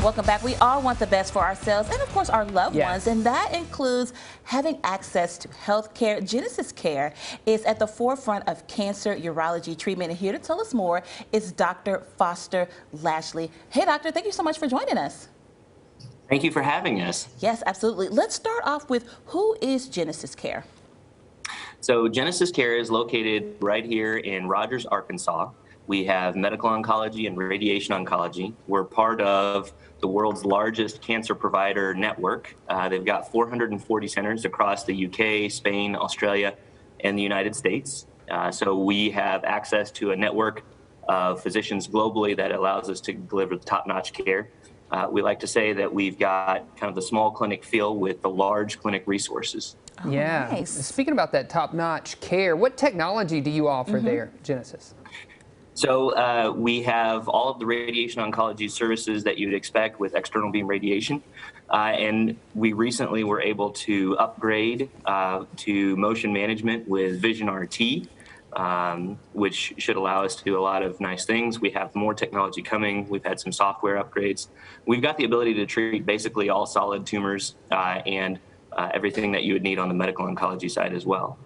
Welcome back. We all want the best for ourselves and, of course, our loved Yes. ones, and that includes having access to health care. GenesisCare is at the forefront of cancer urology treatment, and here to tell us more is Dr. Foster Lashley. Hey, doctor, thank you so much for joining us. Thank you for having us. Yes, absolutely. Let's start off with, who is GenesisCare? So GenesisCare is located right here in Rogers, Arkansas. We have medical oncology and radiation oncology. We're part of the world's largest cancer provider network. They've got 440 centers across the UK, Spain, Australia, and the United States. So we have access to a network of physicians globally that allows us to deliver top-notch care. We like to say that we've got kind of the small clinic feel with the large clinic resources. Oh, yeah. Nice. Speaking about that top-notch care, what technology do you offer there, Genesis? So we have all of the radiation oncology services that you'd expect with external beam radiation. And we recently were able to upgrade to motion management with Vision RT, which should allow us to do a lot of nice things. We have more technology coming. We've had some software upgrades. We've got the ability to treat basically all solid tumors and everything that you would need on the medical oncology side as well.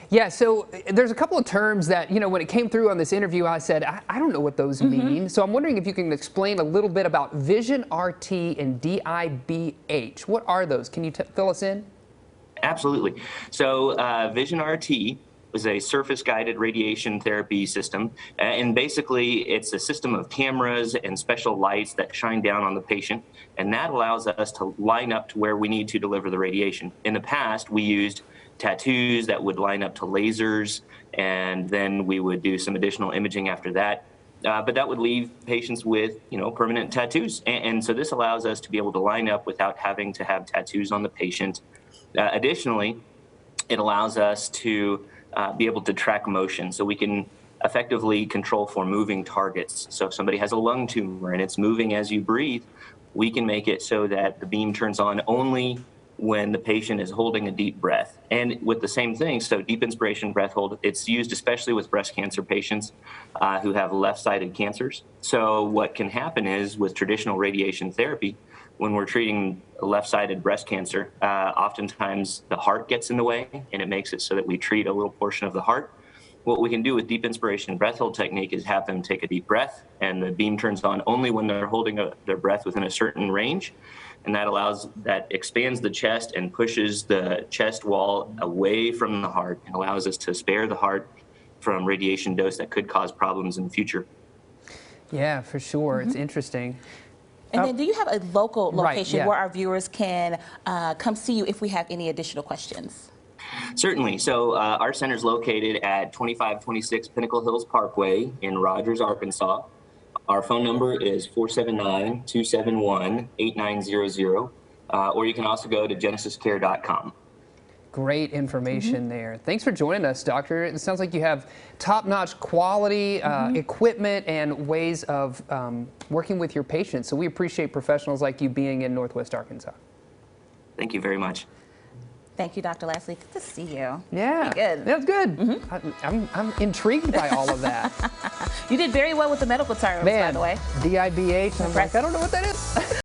Yeah, so there's a couple of terms that, you know, when it came through on this interview, I said, I don't know what those mean. So I'm wondering if you can explain a little bit about Vision RT and DIBH. What are those? Can you fill us in? Absolutely. So Vision RT is a surface-guided radiation therapy system. And basically, it's a system of cameras and special lights that shine down on the patient. And that allows us to line up to where we need to deliver the radiation. In the past, we used tattoos that would line up to lasers, and then we would do some additional imaging after that. But that would leave patients with, permanent tattoos. And so this allows us to be able to line up without having to have tattoos on the patient. Additionally, it allows us to be able to track motion, so we can effectively control for moving targets. So if somebody has a lung tumor and it's moving as you breathe, we can make it so that the beam turns on only when the patient is holding a deep breath. And with the same thing, so deep inspiration, breath hold, it's used especially with breast cancer patients who have left-sided cancers. So what can happen is with traditional radiation therapy, when we're treating left-sided breast cancer, oftentimes the heart gets in the way, and it makes it so that we treat a little portion of the heart. What we can do with deep inspiration breath hold technique is have them take a deep breath, and the beam turns on only when they're holding their breath within a certain range. And that expands the chest and pushes the chest wall away from the heart and allows us to spare the heart from radiation dose that could cause problems in the future. Yeah, for sure. It's interesting. And then do you have a local location yeah. where our viewers can come see you if we have any additional questions? Certainly. So our center is located at 2526 Pinnacle Hills Parkway in Rogers, Arkansas. Our phone number is 479-271-8900, or you can also go to genesiscare.com. Great information there. Thanks for joining us, doctor. It sounds like you have top-notch quality equipment and ways of working with your patients. So we appreciate professionals like you being in Northwest Arkansas. Thank you very much. Thank you, Dr. Lashley. Good to see you. Yeah, Good. That's good. I'm intrigued by all of that. You did very well with the medical terms, by the way. DIBH. I'm like, I don't know what that is.